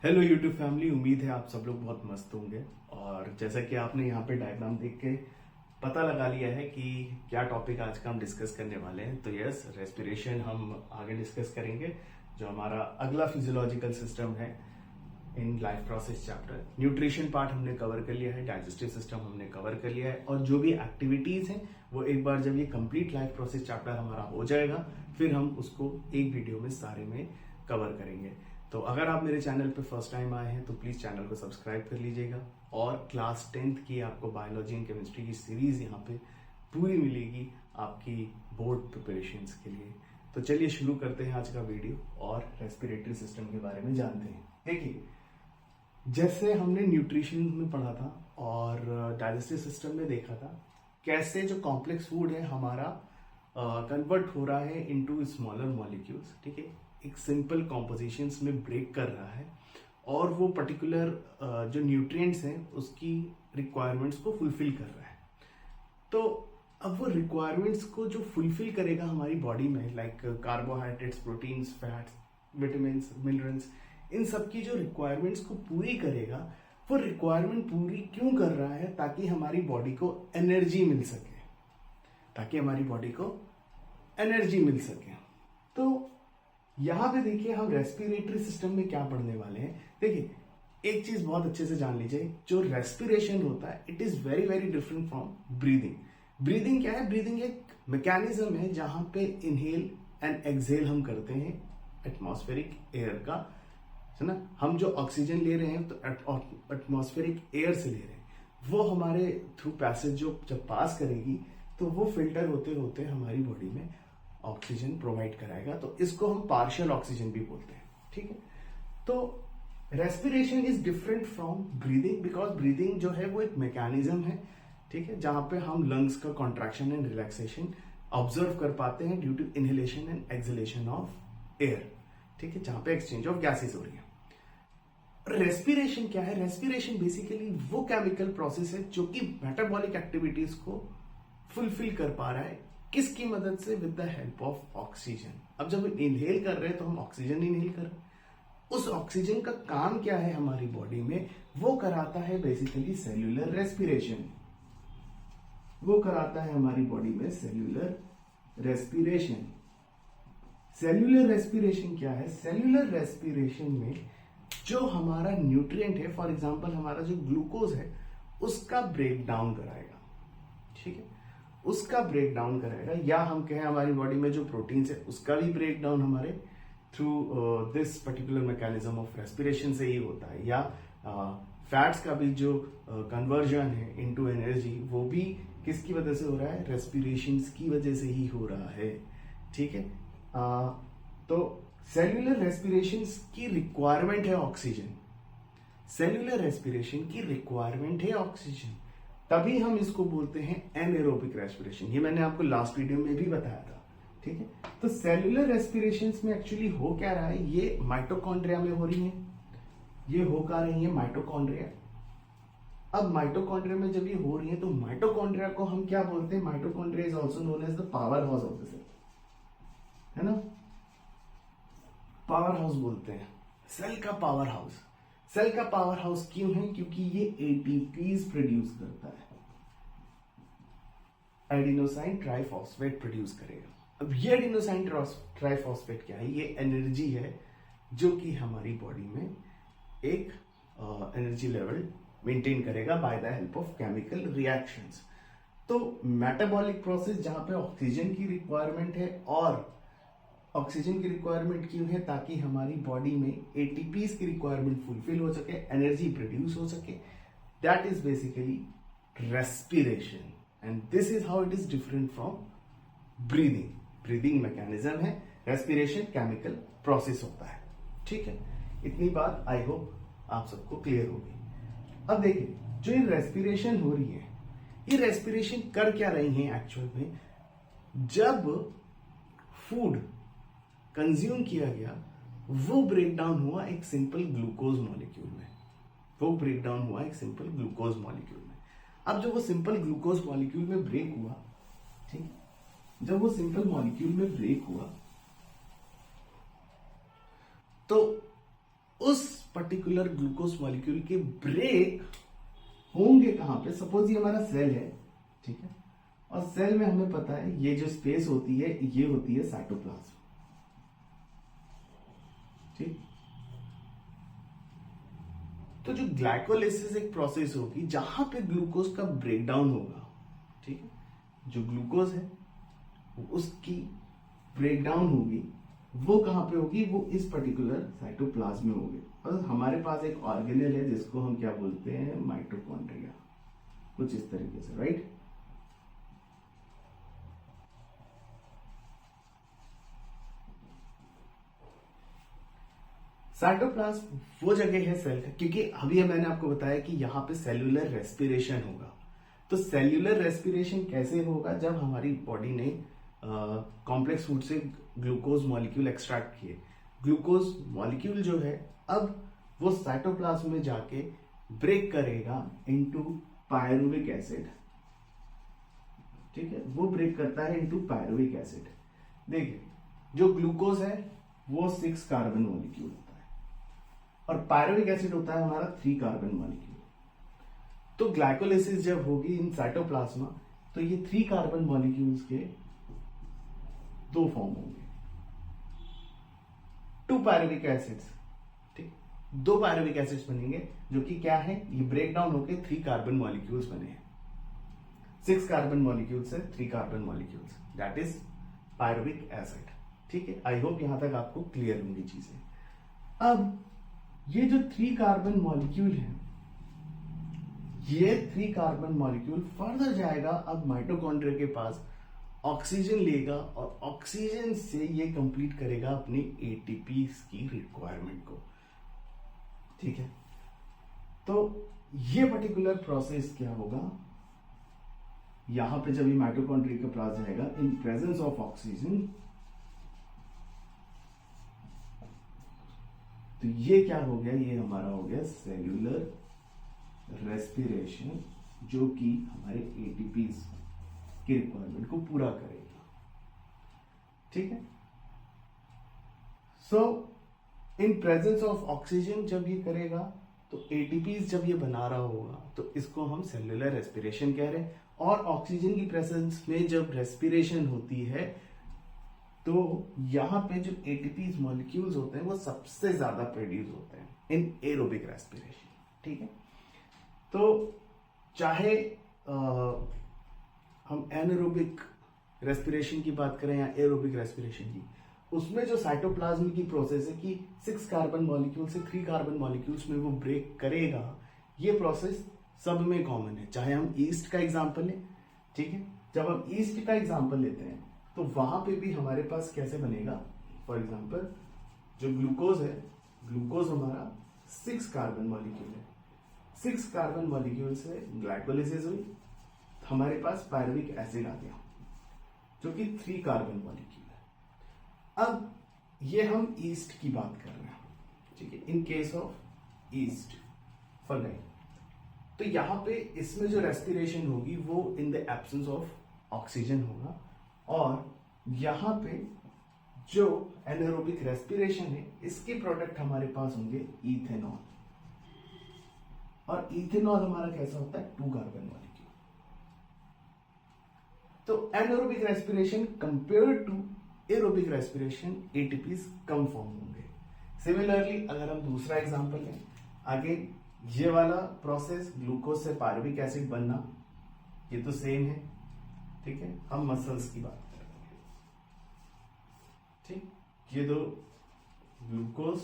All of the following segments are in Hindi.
हेलो यूट्यूब फैमिली, उम्मीद है आप सब लोग बहुत मस्त होंगे। और जैसा कि आपने यहाँ पे डायग्राम देख के पता लगा लिया है कि क्या टॉपिक आज का हम डिस्कस करने वाले हैं, तो यस, रेस्पिरेशन हम आगे डिस्कस करेंगे, जो हमारा अगला फिजियोलॉजिकल सिस्टम है in life process chapter. Nutrition part हमने कवर कर लिया है, डाइजेस्टिव सिस्टम हमने कवर कर लिया है, और जो भी एक्टिविटीज हैं वो एक बार जब ये कंप्लीट लाइफ प्रोसेस चैप्टर हमारा हो जाएगा फिर हम उसको एक वीडियो में सारे में कवर करेंगे। तो अगर आप मेरे चैनल पे फर्स्ट टाइम आए हैं तो प्लीज चैनल को सब्सक्राइब कर लीजिएगा, और क्लास 10th की आपको बायोलॉजी एंड केमिस्ट्री की सीरीज यहाँ पे पूरी मिलेगी आपकी बोर्ड प्रिपरेशंस के लिए। तो चलिए शुरू करते हैं आज का वीडियो और रेस्पिरेटरी सिस्टम के बारे में जानते हैं। देखिए, जैसे हमने न्यूट्रिशन में पढ़ा था और डाइजेस्टिव सिस्टम में देखा था कैसे जो कॉम्प्लेक्स फूड है हमारा कन्वर्ट हो रहा है इनटू स्मॉलर मॉलिक्यूल्स, ठीक है, एक सिंपल कॉम्पोजिशंस में ब्रेक कर रहा है, और वो पर्टिकुलर जो न्यूट्रिएंट्स हैं उसकी रिक्वायरमेंट्स को फुलफिल कर रहा है। तो अब वो रिक्वायरमेंट्स को जो फुलफिल करेगा हमारी बॉडी में, like carbohydrates, proteins, fats, vitamin, minerals, इन सब की जो रिक्वायरमेंट्स को पूरी करेगा, वो रिक्वायरमेंट पूरी क्यों कर रहा है? ताकि हमारी बॉडी को एनर्जी मिल सके, ताकि हमारी बॉडी को एनर्जी मिल सके। तो यहां पे देखिए हम रेस्पिरेटरी सिस्टम में क्या पढ़ने वाले हैं। देखिए, एक चीज बहुत अच्छे से जान लीजिए, जो रेस्पिरेशन होता है it is very very different from breathing. Breathing क्या है? ब्रीदिंग एक मैकेनिज्म है जहां पे इनहेल एंड एक्सहेल हम करते हैं एटमॉस्फेरिक एयर का, है ना। हम जो ऑक्सीजन ले रहे हैं तो एटमॉस्फेरिक एयर से ले रहे हैं, वो हमारे थ्रू पैसेज जो जब पास करेगी तो वो फिल्टर होते होते हमारी बॉडी में ऑक्सीजन प्रोवाइड कराएगा। तो इसको हम पार्शियल ऑक्सीजन भी बोलते हैं, ठीक है। तो respiration is different from breathing, because breathing जो है वो एक मैकेनिज्म है, ठीक है, जहां पे हम लंग्स का कॉन्ट्रैक्शन एंड रिलैक्सेशन ऑब्जर्व कर पाते हैं due to inhalation and exhalation of air, ठीक है, जहां पे एक्सचेंज ऑफ गैसेस हो रही है। रेस्पिरेशन क्या है? रेस्पिरेशन बेसिकली वो केमिकल प्रोसेस है जो कि मेटाबॉलिक एक्टिविटीज को फुलफिल कर पा रहा है। किसकी मदद से? With the help of oxygen. अब जब हम इनहेल कर रहे हैं तो हम ऑक्सीजन इनहेल कर रहे हैं। उस ऑक्सीजन का काम क्या है हमारी बॉडी में? वो कराता है बेसिकली सेल्यूलर रेस्पिरेशन। वो कराता है हमारी बॉडी में सेल्यूलर रेस्पिरेशन। सेल्यूलर रेस्पिरेशन क्या है? सेल्यूलर रेस्पिरेशन में जो हमारा न्यूट्रिएंट है, फॉर एग्जांपल हमारा जो ग्लूकोज है, उसका ब्रेक डाउन कराएगा, ठीक है, उसका ब्रेक डाउन कराएगा। या हम कहें हमारी बॉडी में जो प्रोटीन्स है उसका भी ब्रेक डाउन हमारे through this particular mechanism of respiration से ही होता है। या फैट्स का भी जो कन्वर्जन है इनटू एनर्जी, वो भी किसकी वजह से हो रहा है? रेस्पिरेशन की वजह से ही हो रहा है, ठीक है। तो सेल्यूलर रेस्पिरेशन की रिक्वायरमेंट है ऑक्सीजन। सेल्यूलर रेस्पिरेशन की रिक्वायरमेंट है ऑक्सीजन, तभी हम इसको बोलते हैं एनएरोबिक रेस्पिरेशन। ये मैंने आपको लास्ट वीडियो में भी बताया था, ठीक है। तो सेल्यूलर रेस्पिरेशन में एक्चुअली हो क्या रहा है? ये माइटोकॉन्ड्रिया में हो रही है, ये हो क्या रही है? माइटोकॉन्ड्रिया। अब माइटोकॉन्ड्रिया में जब ये हो रही है तो माइटोकॉन्ड्रिया को हम क्या बोलते हैं? Mitochondria is also known as the power house of the cell, है ना। पावर हाउस बोलते हैं सेल का पावर हाउस। सेल का पावर हाउस क्यों है? क्योंकि ये एटीपीज प्रोड्यूस करता है, एडिनोसाइन ट्राइफॉस्फेट प्रोड्यूस करेगा। अब ये एडिनोसाइन ट्राइफॉस्फेट क्या है? ये एनर्जी है जो कि हमारी बॉडी में एक एनर्जी लेवल मेंटेन करेगा by the help of chemical reactions. तो मेटाबॉलिक प्रोसेस जहां पे ऑक्सीजन की रिक्वायरमेंट है, और ऑक्सीजन की रिक्वायरमेंट क्यों है? ताकि हमारी बॉडी में एटीपीज की रिक्वायरमेंट फुलफिल हो सके, एनर्जी प्रोड्यूस हो सके। That is basically respiration, and this is how it is different from breathing. Breathing mechanism है, रेस्पिरेशन केमिकल प्रोसेस होता है, ठीक है। इतनी बात आई होप आप सबको क्लियर होगी। अब देखिए, जो ये रेस्पिरेशन हो रही है, ये रेस्पिरेशन कर क्या रही है एक्चुअल में? जब फूड कंज्यूम किया गया, वो ब्रेक डाउन हुआ एक सिंपल ग्लूकोज मॉलिक्यूल में, वो ब्रेक डाउन हुआ एक सिंपल ग्लूकोज मॉलिक्यूल में। अब जब वो सिंपल ग्लूकोज मॉलिक्यूल में ब्रेक हुआ, ठीक, जब वो सिंपल मॉलिक्यूल में ब्रेक हुआ तो उस पर्टिकुलर ग्लूकोज मॉलिक्यूल के ब्रेक होंगे कहां पे। सपोज ये हमारा सेल है, ठीक है, और सेल में हमें पता है ये जो स्पेस होती है ये होती है साइटोप्लाज्म, ठीक। तो जो ग्लाइकोलाइसिस एक प्रोसेस होगी जहां पे ग्लूकोज का ब्रेकडाउन होगा, ठीक है, जो ग्लूकोज है उसकी ब्रेकडाउन होगी, वो कहां पे होगी, वो इस पर्टिकुलर साइटोप्लाज्म में होगी। और हमारे पास एक ऑर्गेनेल है जिसको हम क्या बोलते हैं, माइटोकॉन्ड्रिया, कुछ इस तरीके से, राइट। साइटोप्लाज्म वो जगह है सेल का, क्योंकि अभी मैंने आपको बताया कि यहां पे सेल्यूलर रेस्पिरेशन होगा। तो सेल्यूलर रेस्पिरेशन कैसे होगा, जब हमारी बॉडी ने कॉम्प्लेक्स फूड से ग्लूकोज मॉलिक्यूल एक्सट्रैक्ट किए। ग्लूकोज मॉलिक्यूल जो है अब वो साइटोप्लाज्म में जाके ब्रेक करेगा इनटू पायरुविक एसिड, ठीक है, वो ब्रेक करता है इनटू पायरुविक एसिड। देखिए जो ग्लूकोज है वो 6 कार्बन मॉलिक्यूल होता है और पायरुविक एसिड होता है हमारा 3 कार्बन मॉलिक्यूल। तो ग्लाइकोलाइसिस जब होगी इन साइटोप्लाज्मा तो ये 3 कार्बन मॉलिक्यूल्स के 2 फॉर्म होंगे, 2 पायरुविक एसिड्स, ठीक, 2 पायरुविक एसिड्स बनेंगे जो कि क्या है, ये ब्रेक डाउन होकर 3 कार्बन मॉलिक्यूल्स बने हैं। 6 कार्बन मॉलिक्यूल्स है 3 carbon molecules, that is pyruvic acid, ठीक है। आई होप यहां तक आपको क्लियर होंगी चीजें। अब ये जो 3 कार्बन मॉलिक्यूल है, ये 3 कार्बन मॉलिक्यूल फर्दर जाएगा अब माइटोकॉन्ड्रिया के पास, ऑक्सीजन लेगा और ऑक्सीजन से ये कंप्लीट करेगा अपनी एटीपी की रिक्वायरमेंट को, ठीक है। तो ये पर्टिकुलर प्रोसेस क्या होगा, यहां पे जब ये माइटोकॉन्ड्रिया के पास जाएगा इन प्रेजेंस ऑफ ऑक्सीजन, तो ये क्या हो गया, ये हमारा हो गया सेल्यूलर रेस्पिरेशन, जो कि हमारे एटीपी की रिक्वायरमेंट को पूरा करेगा, ठीक है। सो इन प्रेजेंस ऑफ ऑक्सीजन जब ये करेगा तो एटीपी जब ये बना रहा होगा तो इसको हम सेल्यूलर रेस्पिरेशन कह रहे हैं। और ऑक्सीजन की प्रेजेंस में जब रेस्पिरेशन होती है तो यहां पे जो एटीपी मॉलिक्यूल्स होते हैं वो सबसे ज्यादा प्रोड्यूस होते हैं इन एरोबिक रेस्पिरेशन, ठीक है। तो चाहे हम एनारोबिक रेस्पिरेशन की बात करें या एरोबिक रेस्पिरेशन की, उसमें जो साइटोप्लाज्म की प्रोसेस है कि 6 कार्बन मॉलिक्यूल से 3 कार्बन मॉलिक्यूल्स में वो ब्रेक करेगा, ये प्रोसेस सब में कॉमन है। चाहे हम ईस्ट का एग्जांपल लें, ठीक है, जब हम ईस्ट का एग्जांपल लेते हैं तो वहां पे भी हमारे पास कैसे बनेगा, फॉर एग्जांपल जो ग्लूकोज है, ग्लूकोज हमारा 6 कार्बन मॉलिक्यूल है, 6 कार्बन मॉलिक्यूल से ग्लाइकोलाइसिस हुई, हमारे पास पायरुविक एसिड आ गया जो कि 3 कार्बन मॉलिक्यूल है। अब ये हम ईस्ट की बात कर रहे हैं, ठीक है, in case of east fungi. तो यहां पे इसमें जो रेस्पिरेशन होगी वो in the absence of oxygen होगा, और यहां पे जो एनारोबिक रेस्पिरेशन है इसके प्रोडक्ट हमारे पास होंगे इथेनॉल, और इथेनॉल हमारा कैसा होता है, 2 कार्बन मॉलिक्यूल। तो anaerobic respiration compare to aerobic respiration ATPs कम फॉर्म होंगे। सिमिलरली अगर हम दूसरा एग्जांपल लें, आगे ये वाला प्रोसेस ग्लूकोज से पायरुविक एसिड बनना, ये तो सेम है, ठीक है। हम मसल्स की बात कर रहे हैं, ठीक, ये दो glucose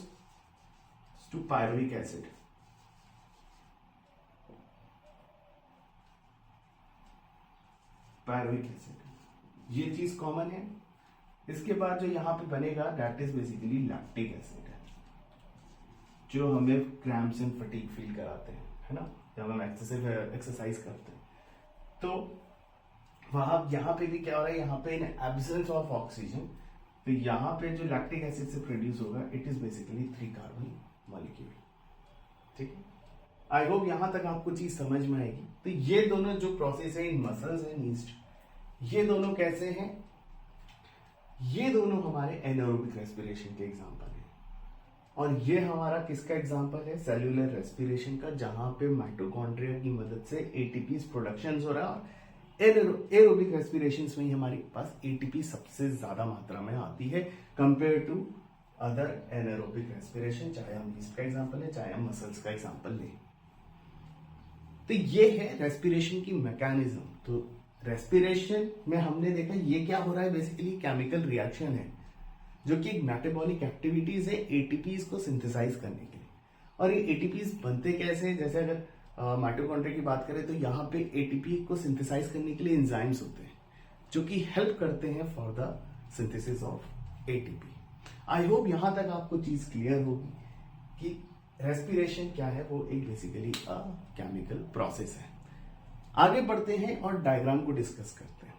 to pyruvic acid, pyruvic acid, ये चीज कॉमन है। इसके बाद जो यहां पे बनेगा that is basically lactic acid, जो हमें क्रैम्प्स एंड फटीग फील कराते हैं, है ना, जब हम एक्सरसाइज करते हैं। तो वहां यहां पे भी क्या हो रहा है, यहां पे इन एब्सेंस ऑफ ऑक्सीजन, तो यहां पे जो लैक्टिक एसिड से प्रोड्यूस होगा it is basically 3 carbon molecule, ठीक है। आई होप यहां तक आपको चीज समझ में आएगी। तो ये दोनों जो प्रोसेस है इन मसल्स एंड ईस्ट, ये दोनों कैसे हैं, ये दोनों हमारे एनारोबिक रेस्पिरेशन के एग्जांपल हैं। और ये हमारा किसका एग्जांपल है? सेल्यूलर रेस्पिरेशन का, जहां पे माइटोकॉन्ड्रिया की मदद से एटीपी प्रोडक्शन हो रहा है। और एरोबिक रेस्पिरेशन में ही हमारे पास एटीपी सबसे ज्यादा मात्रा में आती है compare to other anaerobic respiration, चाहे हम इसका एग्जांपल है चाहे हम मसल्स का एग्जांपल लें। तो ये है रेस्पिरेशन की मैकेनिज्म। तो रेस्पिरेशन में हमने देखा ये क्या हो रहा है, बेसिकली केमिकल रिएक्शन है जो कि एक मेटाबॉलिक एक्टिविटीज है एटीपीज को सिंथेसाइज करने के लिए। और ये एटीपीज बनते कैसे हैं? जैसे अगर माइटोकॉन्ड्रिया की बात करें तो यहाँ पे एटीपी को सिंथेसाइज करने के लिए एंजाइम्स होते हैं जो कि हेल्प करते हैं for the synthesis of ATP. I hope यहां तक आपको चीज क्लियर होगी कि रेस्पिरेशन क्या है। वो एक बेसिकली अ केमिकल प्रोसेस है। आगे बढ़ते हैं और डायग्राम को डिस्कस करते हैं।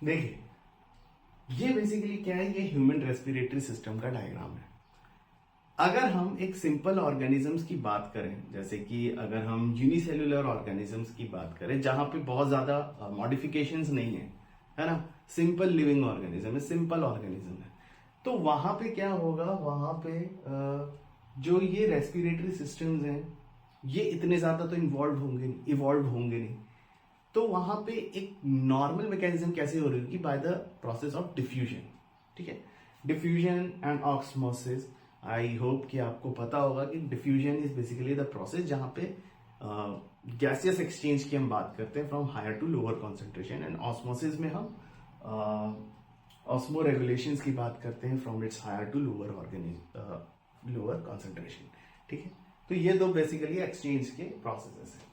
देखिए, ये बेसिकली क्या है, ये ह्यूमन रेस्पिरेटरी सिस्टम का डायग्राम है। अगर हम एक सिंपल ऑर्गेनिजम्स की बात करें, जैसे कि अगर हम यूनिसेल्युलर ऑर्गेनिजम्स की बात करें जहां पे बहुत ज्यादा मॉडिफिकेशंस नहीं है ना, सिंपल लिविंग ऑर्गेनिज्म है, सिंपल ऑर्गेनिज्म है, तो वहां पे क्या होगा, वहां पे जो ये रेस्पिरेटरी सिस्टम्स हैं ये इतने ज्यादा तो इवॉल्व होंगे नहीं। तो वहां पे एक नॉर्मल मैकेनिज्म कैसे हो रही होगी? By the process of diffusion. ठीक है, diffusion and osmosis. I hope कि आपको पता होगा कि diffusion is basically the process जहां पे गैसियस एक्सचेंज की हम बात करते हैं from higher to lower concentration, and osmosis में हम ऑस्मो रेगुलेशंस की बात करते हैं from its higher to lower concentration. ठीक है, तो ये दो बेसिकली एक्सचेंज के प्रोसेसेस हैं।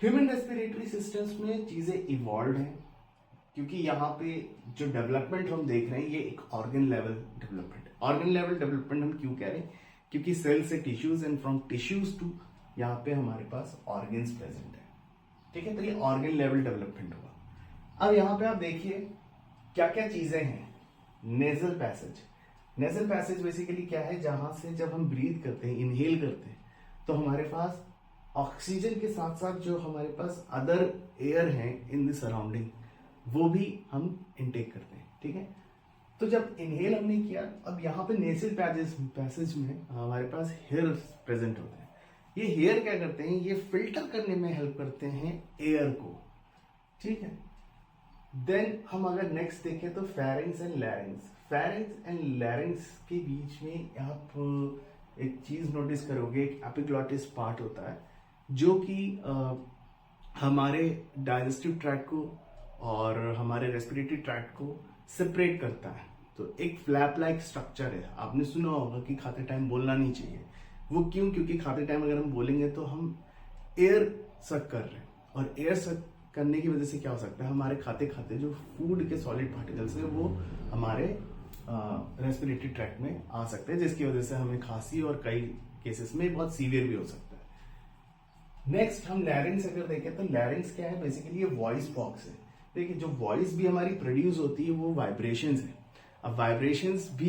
ह्यूमन रेस्पिरेटरी सिस्टम्स में चीजें इवॉल्व हैं क्योंकि यहाँ पे जो डेवलपमेंट हम देख रहे हैं ये एक organ level development. Organ level development हम क्यों कह रहे हैं? क्योंकि सेल से tissues and from tissues to यहाँ पे हमारे पास ऑर्गन्स प्रेजेंट है। ठीक है, तो ये ऑर्गन लेवल डेवलपमेंट हुआ। अब यहाँ पे आप देखिए क्या क्या चीजें हैं। Nasal passage. Nasal passage basically क्या है, जहां से जब हम ब्रीथ करते हैं, इनहेल करते हैं, तो हमारे पास ऑक्सीजन के साथ साथ जो हमारे पास अदर एयर है इन द सराउंडिंग वो भी हम इनटेक करते हैं। ठीक है, तो जब इनहेल हमने किया, अब यहाँ पे नेजल पैसेज में हमारे पास हेयर प्रेजेंट होते हैं। ये हेयर क्या करते हैं, ये फिल्टर करने में हेल्प करते हैं एयर को। ठीक है, देन हम अगर नेक्स्ट देखें तो फेरिंग्स एंड लैरिंग्स। फेरिंग्स एंड लैरिंग्स के बीच में आप एक चीज नोटिस करोगे, एक एपिग्लॉटिस पार्ट होता है जो कि हमारे डाइजेस्टिव ट्रैक्ट को और हमारे रेस्पिरेटरी ट्रैक्ट को सेपरेट करता है। तो एक फ्लैप लाइक स्ट्रक्चर है। आपने सुना होगा कि खाते टाइम बोलना नहीं चाहिए। वो क्यों? क्योंकि खाते टाइम अगर हम बोलेंगे तो हम एयर सक कर रहे हैं, और एयर सक करने की वजह से क्या हो सकता है, हमारे खाते खाते जो फूड के सॉलिड पार्टिकल्स है वो हमारे रेस्पिरेटरी ट्रैक्ट में आ सकते हैं, जिसकी वजह से हमें खांसी और कई केसेस में बहुत सीवियर भी हो सकता है। नेक्स्ट हम लैरिंग्स अगर देखें तो लैरिंग्स क्या है, बेसिकली ये वॉइस बॉक्स है। देखिए, जो वॉइस भी हमारी प्रोड्यूस होती है वो वाइब्रेशंस है। अब वाइब्रेशंस भी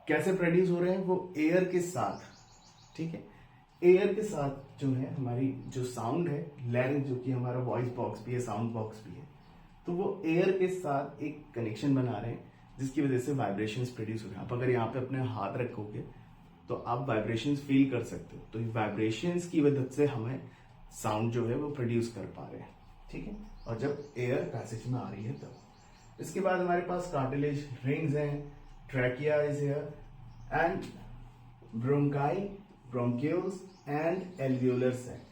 कैसे प्रोड्यूस हो रहे हैं, वो एयर के साथ। ठीक है, एयर के साथ जो है हमारी जो साउंड है, लैरिंग जो कि हमारा वॉइस बॉक्स भी है, साउंड बॉक्स भी है, तो वो एयर के साथ एक कनेक्शन बना रहे हैं जिसकी वजह से वाइब्रेशंस प्रोड्यूस हो रहे हैं। आप अगर यहाँ पे अपने हाथ रखोगे तो आप वाइब्रेशंस फील कर सकते हो। तो वाइब्रेशंस की वजह से हमें साउंड जो है वो प्रोड्यूस कर पा रहे हैं। ठीक है, और जब एयर पैसेज में आ रही है तब। इसके बाद हमारे पास कार्टिलेज रिंग्स हैं, trachea is here, and bronchi, bronchioles and alveolar sac.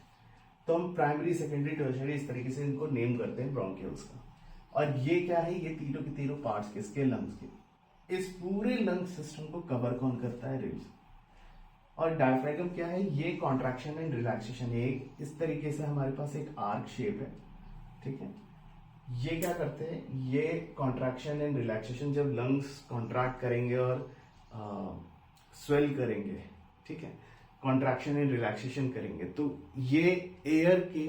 तो हम प्राइमरी, सेकेंडरी, टर्शियरी इस तरीके से इनको नेम करते हैं ब्रोंक्यूल्स का। और ये क्या है, ये तीनों के तीनों पार्ट्स किसके? लंग्स के। इस पूरे लंग सिस्टम को कवर कौन करता है? रिब्स। और डायफ्रागम क्या है, ये कॉन्ट्रैक्शन एंड रिलैक्सेशन है। इस तरीके से हमारे पास एक आर्क शेप है। ठीक है, ये क्या करते हैं, ये कॉन्ट्रैक्शन एंड रिलैक्सेशन, जब लंग्स कॉन्ट्रैक्ट करेंगे और स्वेल करेंगे, ठीक है, कॉन्ट्रैक्शन एंड रिलैक्सेशन करेंगे, तो ये एयर के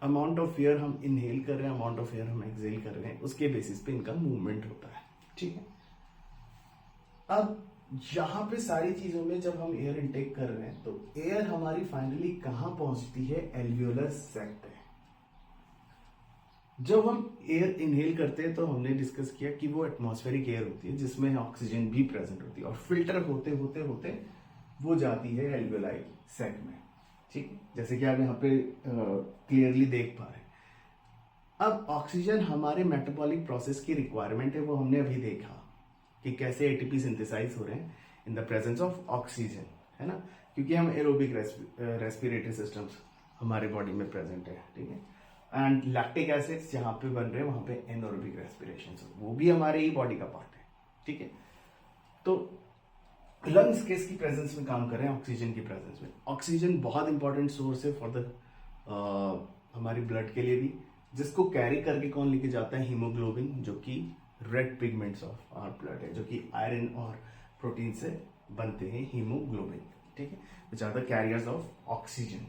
अमाउंट ऑफ एयर हम इनहेल कर रहे हैं, अमाउंट ऑफ एयर हम एक्सहेल कर रहे हैं, उसके बेसिस पे इनका मूवमेंट होता है, ठीक है। अब यहां पे सारी चीजों में जब हम एयर इनटेक कर रहे हैं तो एयर हमारी फाइनली कहां पहुंचती है, एल्वियोलर सैक पे। जब हम एयर इनहेल करते हैं तो हमने डिस्कस किया कि वो एटमॉस्फेरिक एयर होती है जिसमें ऑक्सीजन भी प्रेजेंट होती है और फिल्टर होते होते होते वो जाती है एल्वियोलाई सैक में, ठीक है, जैसे कि आप यहाँ पे क्लियरली देख पा रहे हैं। अब ऑक्सीजन हमारे मेटाबॉलिक प्रोसेस की रिक्वायरमेंट है, वो हमने अभी देखा कि कैसे एटीपी सिंथेसाइज हो रहे हैं in the presence of oxygen, है ना, क्योंकि हम एरोबिक रेस्पिरेटरी सिस्टम्स हमारे बॉडी में प्रेजेंट है, ठीक है, एंड लैक्टिक एसिड्स जहां पे बन रहे हैं वहां पे एनोरोबिक रेस्पिरेशन, वो भी हमारे ही बॉडी का पार्ट है, ठीक है। तो लंग्स किसकी प्रेजेंस में काम कर रहे हैं, ऑक्सीजन की प्रेजेंस में। ऑक्सीजन बहुत इंपॉर्टेंट सोर्स है फॉर द हमारी ब्लड के लिए भी, जिसको कैरी करके कौन लेके जाता है, हीमोग्लोबिन, जो कि red pigments of our blood है, जो कि आयरन और प्रोटीन से बनते हैं, हीमोग्लोबिन, ठीक है, which are the carriers of oxygen.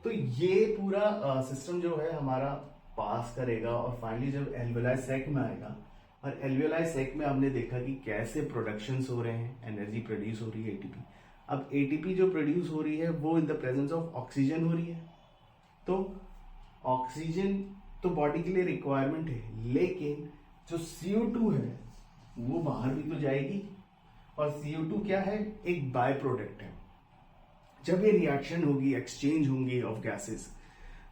तो ये पूरा सिस्टम जो है हमारा पास करेगा और फाइनली जब एल्वियोलाई सैक में आएगा, और एल्वियोलाई सैक में हमने देखा कि कैसे प्रोडक्शंस हो रहे हैं, एनर्जी प्रोड्यूस हो रही है, एटीपी। अब एटीपी जो प्रोड्यूस हो रही है वो in the presence of oxygen हो रही है, तो ऑक्सीजन तो बॉडी के लिए रिक्वायरमेंट है, लेकिन जो CO2 है वो बाहर भी तो जाएगी, और CO2 क्या है, एक बाय प्रोडक्ट है। जब ये रिएक्शन होगी, एक्सचेंज होंगी ऑफ गैसेस,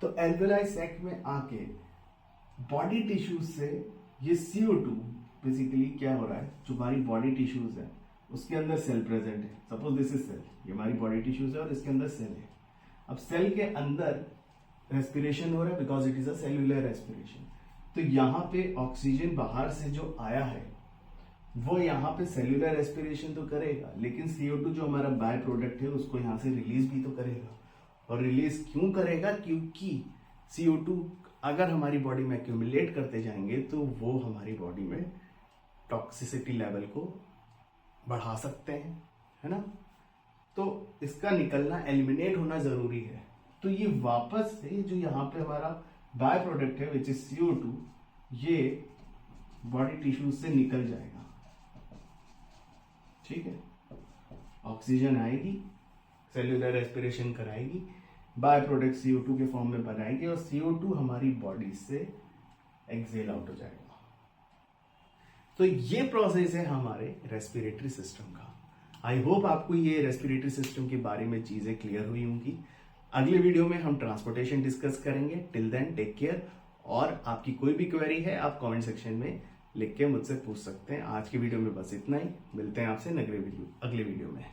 तो एल्वियोलाई सैक में आके बॉडी टिश्यूज से ये CO2 बेसिकली क्या हो रहा है, जो हमारी बॉडी टिश्यूज है उसके अंदर सेल प्रेजेंट है, सपोज दिस इज सेल, ये हमारी बॉडी टिश्यूज है और इसके अंदर सेल है। अब सेल के अंदर रेस्पिरेशन हो रहा है because it is a cellular respiration, तो यहाँ पे ऑक्सीजन बाहर से जो आया है वो यहाँ पे सेल्यूलर रेस्पिरेशन तो करेगा, लेकिन CO2 जो हमारा बाय प्रोडक्ट है उसको यहाँ से रिलीज भी तो करेगा। और रिलीज क्यों करेगा, क्योंकि CO2 अगर हमारी बॉडी में एक्यूमुलेट करते जाएंगे तो वो हमारी बॉडी में टॉक्सिसिटी लेवल को बढ़ा सकते हैं, है ना, तो इसका निकलना, एलिमिनेट होना जरूरी है। तो ये वापस से जो यहाँ पे हमारा बाय प्रोडक्ट है विच इज CO2, ये बॉडी टिश्यूज से निकल जाएगा, ठीक है, ऑक्सीजन आएगी, सेल्यूलर रेस्पिरेशन कराएगी, बाय प्रोडक्ट CO2 के फॉर्म में बनाएगी और CO2 हमारी बॉडी से एक्सेल आउट हो जाएगा। तो ये प्रोसेस है हमारे रेस्पिरेटरी सिस्टम का। आई होप आपको ये रेस्पिरेटरी सिस्टम के बारे में चीजें क्लियर हुई होंगी। अगले वीडियो में हम ट्रांसपोर्टेशन डिस्कस करेंगे। टिल देन टेक केयर, और आपकी कोई भी क्वेरी है आप कमेंट सेक्शन में लिख के मुझसे पूछ सकते हैं। आज की वीडियो में बस इतना ही, मिलते हैं आपसे अगले वीडियो में।